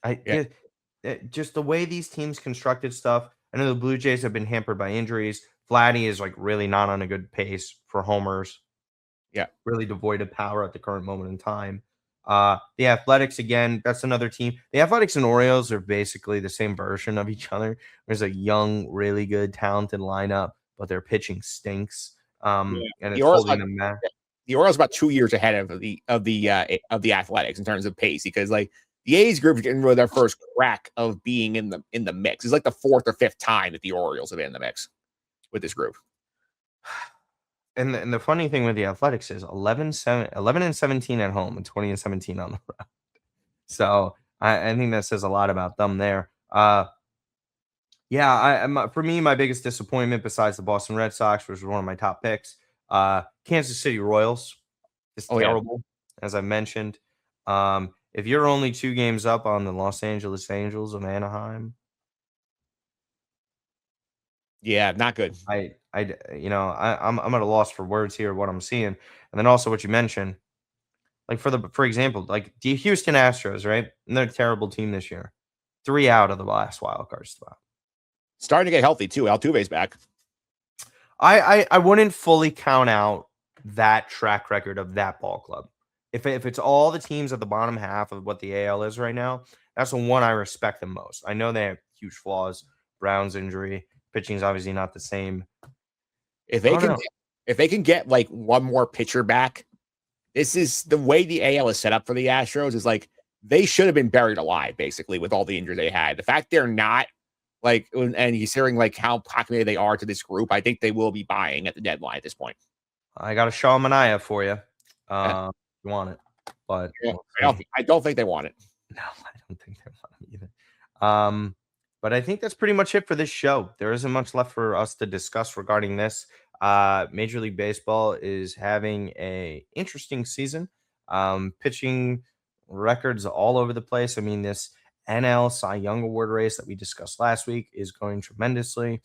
nothing. Just the way these teams constructed stuff. I know the Blue Jays have been hampered by injuries. Vladdy is like really not on a good pace for homers. Yeah. Really devoid of power at the current moment in time. The Athletics, again, that's another team. The Athletics and Orioles are basically the same version of each other. There's a young, really good, talented lineup, but their pitching stinks. And it's holding them back. The Orioles about 2 years ahead of the Athletics in terms of pace because like the A's group is getting really their first crack of being in the mix. It's like the 4th or 5th time that the Orioles have been in the mix with this group. And the funny thing with the Athletics is 11 and 17 at home and 20 and 17 on the road. So I think that says a lot about them there. For me, my biggest disappointment besides the Boston Red Sox, which was one of my top picks, Kansas City Royals is terrible, as I mentioned. If you're only 2 games up on the Los Angeles Angels of Anaheim, yeah, not good. I'm at a loss for words here. What I'm seeing, and then also what you mentioned, like for example, like the Houston Astros, right? And they're a terrible team this year. 3 out of the last wild card spot. Starting to get healthy too. Altuve's back. I wouldn't fully count out that track record of that ball club. If it's all the teams at the bottom half of what the AL is right now, that's the one I respect the most. I know they have huge flaws. Brown's injury, pitching is obviously not the same. If they can get like one more pitcher back, this is the way the AL is set up for the Astros is like they should have been buried alive basically with all the injuries they had. The fact they're not like, and he's hearing like how committed they are to this group, I think they will be buying at the deadline at this point. I got a Shaw Mania for you. You want it, but I don't think they want it. No, I don't think they want it either. But I think that's pretty much it for this show. There isn't much left for us to discuss regarding this. Major League Baseball is having a interesting season. Pitching records all over the place. I mean, this NL Cy Young Award race that we discussed last week is going tremendously.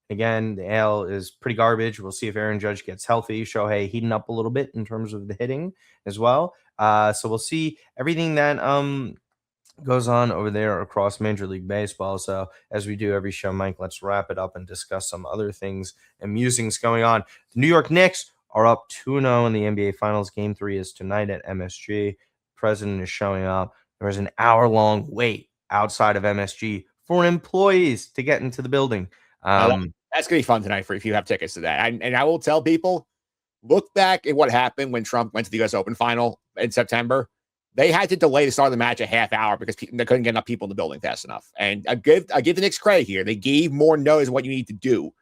Again, the AL is pretty garbage. We'll see if Aaron Judge gets healthy. Shohei heating up a little bit in terms of the hitting as well. So we'll see everything that goes on over there across Major League Baseball. So as we do every show, Mike, let's wrap it up and discuss some other things and musings going on. The New York Knicks are up 2-0 in the NBA Finals. Game 3 is tonight at MSG. President is showing up. There was an hour-long wait outside of MSG for employees to get into the building. That's going to be fun tonight for if you have tickets to that. And I will tell people, look back at what happened when Trump went to the U.S. Open final in September. They had to delay the start of the match a half hour because they couldn't get enough people in the building fast enough. And I give the Knicks credit here. They gave more notice of what you need to do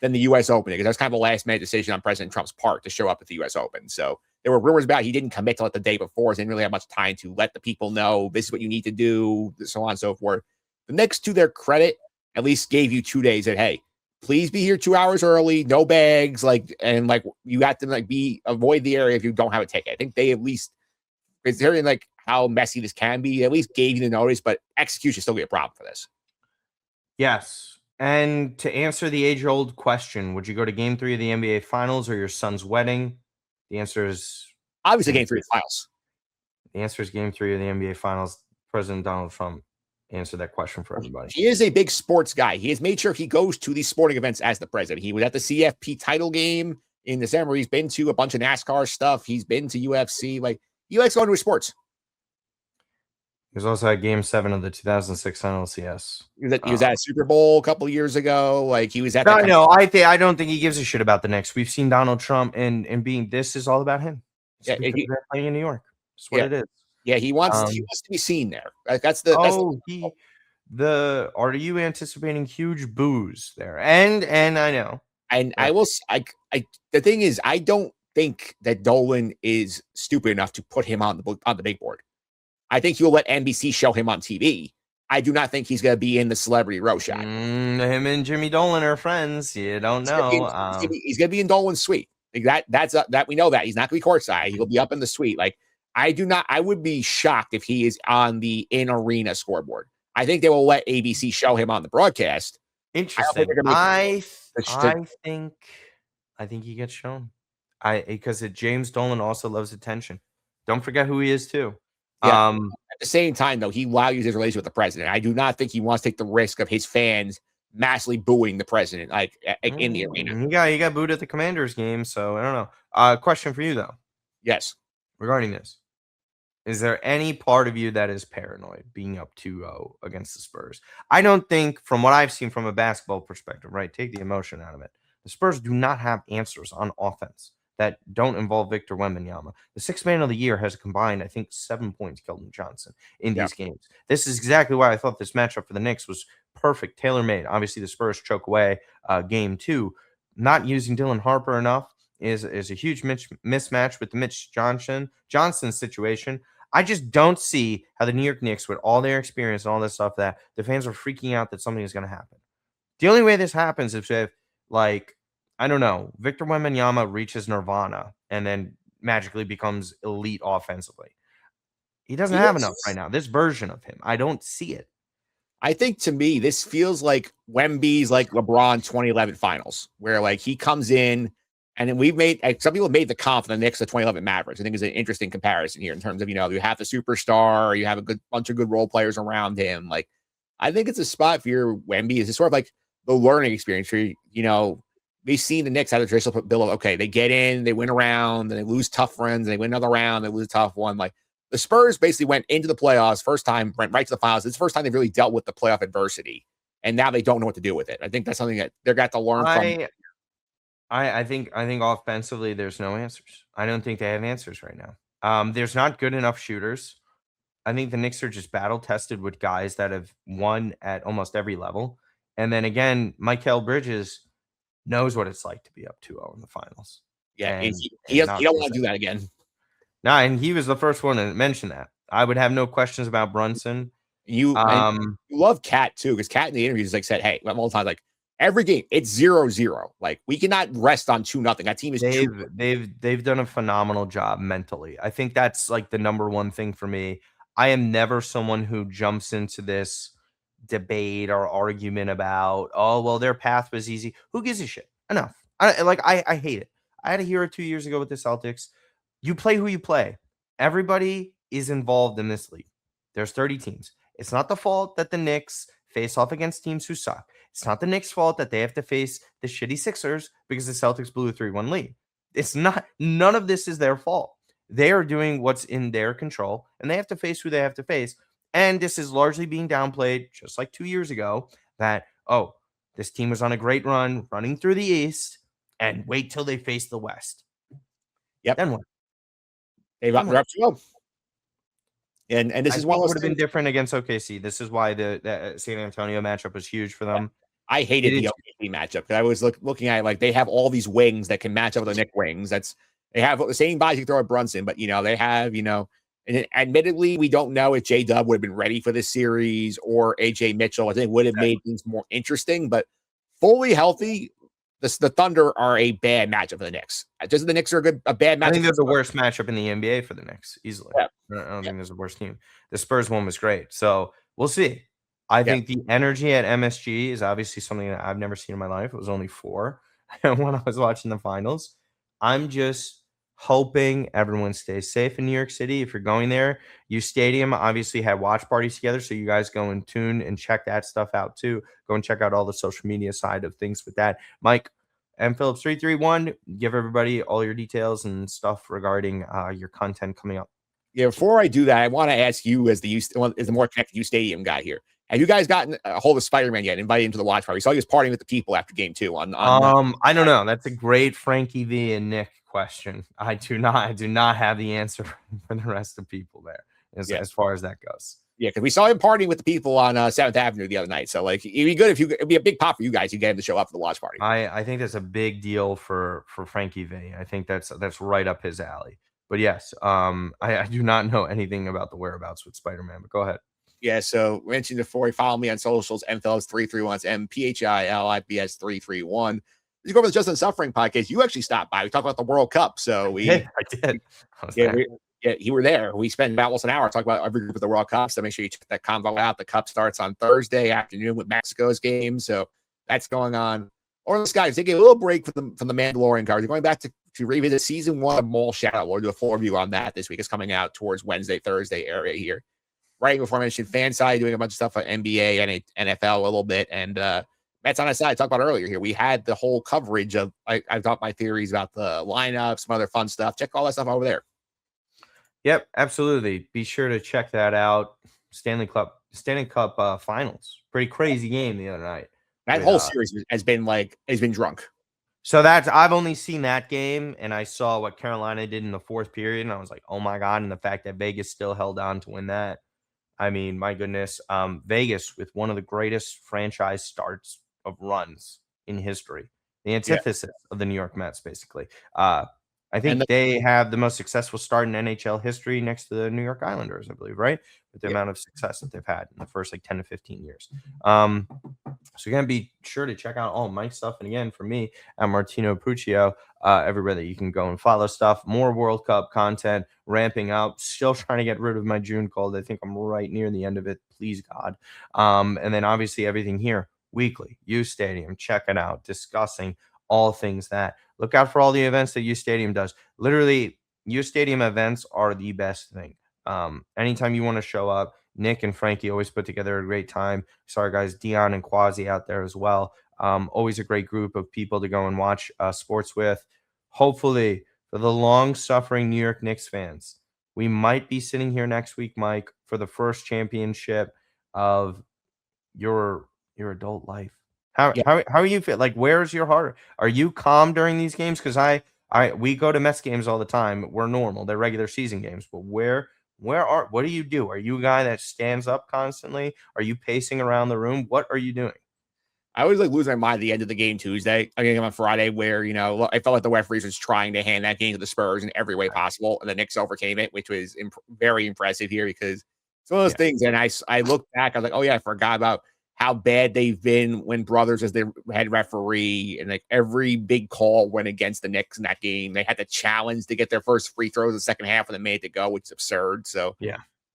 than the U.S. Open because that's kind of a last-minute decision on President Trump's part to show up at the U.S. Open. So there were rumors about he didn't commit till like the day before, so he didn't really have much time to let the people know this is what you need to do, so on and so forth. The Knicks, to their credit, at least gave you 2 days that, hey, please be here 2 hours early, no bags, and you have to avoid the area if you don't have a ticket. I think they at least, considering like how messy this can be, at least gave you the notice, but execution still be a problem for this. Yes. And to answer the age-old question, would you go to Game 3 of the NBA Finals or your son's wedding? The answer is obviously Game 3 of the Finals. The answer is Game 3 of the NBA Finals. President Donald Trump answered that question for everybody. He is a big sports guy. He has made sure he goes to these sporting events as the president. He was at the CFP title game in December. He's been to a bunch of NASCAR stuff. He's been to UFC. Like, he likes going to his sports. was also at Game 7 of the 2006 NLCS. He was at a Super Bowl a couple of years ago. Like he was at I know. I don't think he gives a shit about the Knicks. We've seen Donald Trump and being this is all about him. It's yeah, because they're playing in New York. That's what yeah, it is. yeah. He wants Um, to be seen there. Like, are you anticipating huge boos there? And I know. and I will. The thing is, I don't think that Dolan is stupid enough to put him on the big board. I think he'll let NBC show him on TV. I do not think he's going to be in the celebrity row shot. Him and Jimmy Dolan are friends. You don't know. He's going to be in Dolan's suite. Like that we know that he's not going to be courtside. He'll be up in the suite. Like I would be shocked if he is on the in arena scoreboard. I think they will let ABC show him on the broadcast. Interesting. I think he gets shown. Because James Dolan also loves attention. Don't forget who he is too. Yeah. At the same time, though, he values his relationship with the president. I do not think he wants to take the risk of his fans massively booing the president, like in the arena. He got booed at the Commanders game, so I don't know. Question for you though. Yes. Regarding this, is there any part of you that is paranoid being up 2-0 against the Spurs? I don't think, from what I've seen from a basketball perspective, right? Take the emotion out of it. The Spurs do not have answers on offense that don't involve Victor Wembanyama. The sixth man of the year has combined, I think, 7 points, Keldon Johnson, in these games. This is exactly why I thought this matchup for the Knicks was perfect, tailor-made. Obviously, the Spurs choke away game 2. Not using Dylan Harper enough is a huge mismatch with the Mitch Johnson situation. I just don't see how the New York Knicks, with all their experience and all this stuff, that the fans are freaking out that something is going to happen. The only way this happens is if, like, I don't know, Victor Wembanyama reaches nirvana and then magically becomes elite offensively. He doesn't have enough right now. This version of him, I don't see it. I think, to me, this feels like Wemby's like LeBron 2011 finals, where like he comes in and then some people have made the comp for the Knicks of 2011 Mavericks. I think is an interesting comparison here in terms of, you have the superstar, you have a good bunch of good role players around him. Like, I think it's a spot for your Wemby. It's sort of like the learning experience for, we've seen the Knicks have the traditional bill of, okay, they get in, they win a round, then they lose tough runs, and they win another round, they lose a tough one. Like, the Spurs basically went into the playoffs first time, went right to the finals. It's the first time they've really dealt with the playoff adversity, and now they don't know what to do with it. I think that's something that they're got to learn from. I think offensively there's no answers. I don't think they have answers right now. There's not good enough shooters. I think the Knicks are just battle tested with guys that have won at almost every level. And then again, Mikal Bridges knows what it's like to be up 2-0 in the finals. Yeah, he don't want to do that again. Nah, and he was the first one to mention that. I would have no questions about Brunson. You love Cat too, because Cat in the interviews said, "Hey, all the time, like every game, it's 0-0. Like we cannot rest on 2-0. That team is they've done a phenomenal job mentally. I think that's like the number one thing for me. I am never someone who jumps into this debate or argument about, oh, well, their path was easy. Who gives a shit? Enough. I hate it. I had a hero 2 years ago with the Celtics. You play who you play. Everybody is involved in this league. There's 30 teams. It's not the fault that the Knicks face off against teams who suck. It's not the Knicks' fault that they have to face the shitty Sixers because the Celtics blew a 3-1 lead. It's not. None of this is their fault. They are doing what's in their control, and they have to face who they have to face. And this is largely being downplayed, just like 2 years ago, that, oh, this team was on a great run running through the East, and wait till they face the West. Yep. Then what? They're up 2-0. And this is what would have been different against OKC. This is why the San Antonio matchup was huge for them. I hated the OKC matchup because I was looking at it like they have all these wings that can match up with the Knicks wings. They have the same bodies you throw at Brunson, but they have, and admittedly, we don't know if J-Dub would have been ready for this series or AJ Mitchell. I think would have made things more interesting, but fully healthy, the Thunder are a bad matchup for the Knicks. Just the Knicks are a bad matchup. I think they're the worst matchup in the NBA for the Knicks, easily. Yeah. I don't think there's a worse team. The Spurs one was great, so we'll see. I think the energy at MSG is obviously something that I've never seen in my life. It was only 4 when I was watching the finals. I'm just hoping everyone stays safe in New York City. If you're going there, U Stadium obviously had watch parties together, so you guys go and tune and check that stuff out too. Go and check out all the social media side of things with that. Mike and Phillips 331, give everybody all your details and stuff regarding your content coming up. Yeah, before I do that, I want to ask you, as the more connected U Stadium guy here, have you guys gotten a hold of Spider-Man yet? Invited him to the watch party. We saw he was partying with the people after game 2 on I don't know. That's a great Frankie V and Nick question. I do not have the answer for the rest of people there yeah. as far as that goes. Yeah, because we saw him partying with the people on 7th Avenue the other night. So, like, it'd be good if it'd be a big pop for you guys. You get him to show up for the watch party. I think that's a big deal for Frankie V. I think that's right up his alley. But yes, I do not know anything about the whereabouts with Spider-Man. But go ahead. Yeah, so mentioned before, follow me on socials, mphillips331. It's MPHILIPS331. You go over the Just and Suffering podcast. You actually stopped by. We talked about the World Cup. So I did. You were there. We spent about almost an hour talking about every group of the World Cup. So make sure you check that convo out. The Cup starts on Thursday afternoon with Mexico's game. So that's going on. Or this guys taking a little break from the Mandalorian cards. We're going back to revisit season 1 of Mall Shadow. We'll do a full review on that this week. It's coming out towards Wednesday, Thursday area here. Right before I mentioned Fanside doing a bunch of stuff on NBA and NFL a little bit. And Matt's on our side. I talked about earlier here. We had the whole coverage of, I've got my theories about the lineup, some other fun stuff. Check all that stuff over there. Yep, absolutely. Be sure to check that out. Stanley Cup finals. Pretty crazy game the other night. That whole series has been drunk. So I've only seen that game, and I saw what Carolina did in the 4th period, and I was like, oh my God. And the fact that Vegas still held on to win that. I mean, my goodness, Vegas with one of the greatest franchise starts of runs in history, the antithesis of the New York Mets, basically. I think they have the most successful start in NHL history next to the New York Islanders, I believe, right? With the amount of success that they've had in the first 10 to 15 years. So you're going to be sure to check out all my stuff. And again, for me, at Martino Puccio, everywhere that you can go and follow stuff. More World Cup content ramping up. Still trying to get rid of my June cold. I think I'm right near the end of it. Please, God. And then obviously everything here weekly. U Stadium. Check it out. Discussing all things that. Look out for all the events that U Stadium does. Literally, U Stadium events are the best thing. Anytime you want to show up, Nick and Frankie always put together a great time. Sorry, guys, Dion and Quasi out there as well. Always a great group of people to go and watch sports with. Hopefully, for the long-suffering New York Knicks fans, we might be sitting here next week, Mike, for the first championship of your adult life. How are you feel? Like, where's your heart? Are you calm during these games? Because we go to Mets games all the time. We're normal. They're regular season games. But what do you do? Are you a guy that stands up constantly? Are you pacing around the room? What are you doing? I always lose my mind at the end of the game Tuesday. I mean, on Friday, where I felt like the referees was trying to hand that game to the Spurs in every way possible, and the Knicks overcame it, which was very impressive here because it's one of those things. And I look back, I was like, oh yeah, I forgot about how bad they've been when Brothers as their head referee, and like every big call went against the Knicks in that game. They had to challenge to get their first free throws in the second half of the minute to go, which is absurd. So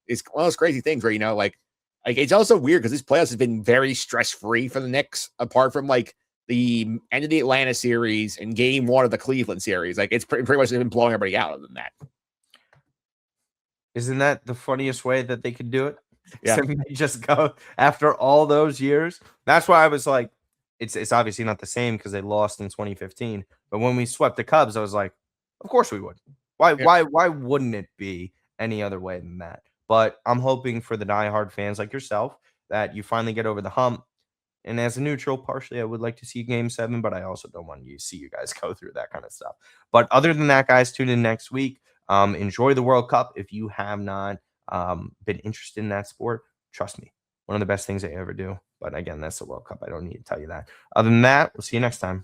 it's one of those crazy things where like it's also weird because this playoffs has been very stress-free for the Knicks, apart from like the end of the Atlanta series and game 1 of the Cleveland series. Like it's pretty much been blowing everybody out other than that. Isn't that the funniest way that they could do it? Yeah. They just go after all those years. That's why I was like, it's obviously not the same because they lost in 2015. But when we swept the Cubs, I was like, of course we would. Why wouldn't it be any other way than that? But I'm hoping for the diehard fans like yourself that you finally get over the hump. And as a neutral, partially, I would like to see Game 7, but I also don't want to see you guys go through that kind of stuff. But other than that, guys, tune in next week. Enjoy the World Cup if you have not been interested in that sport. Trust me, one of the best things I ever do. But again, that's the World Cup. I don't need to tell you that. Other than that, we'll see you next time.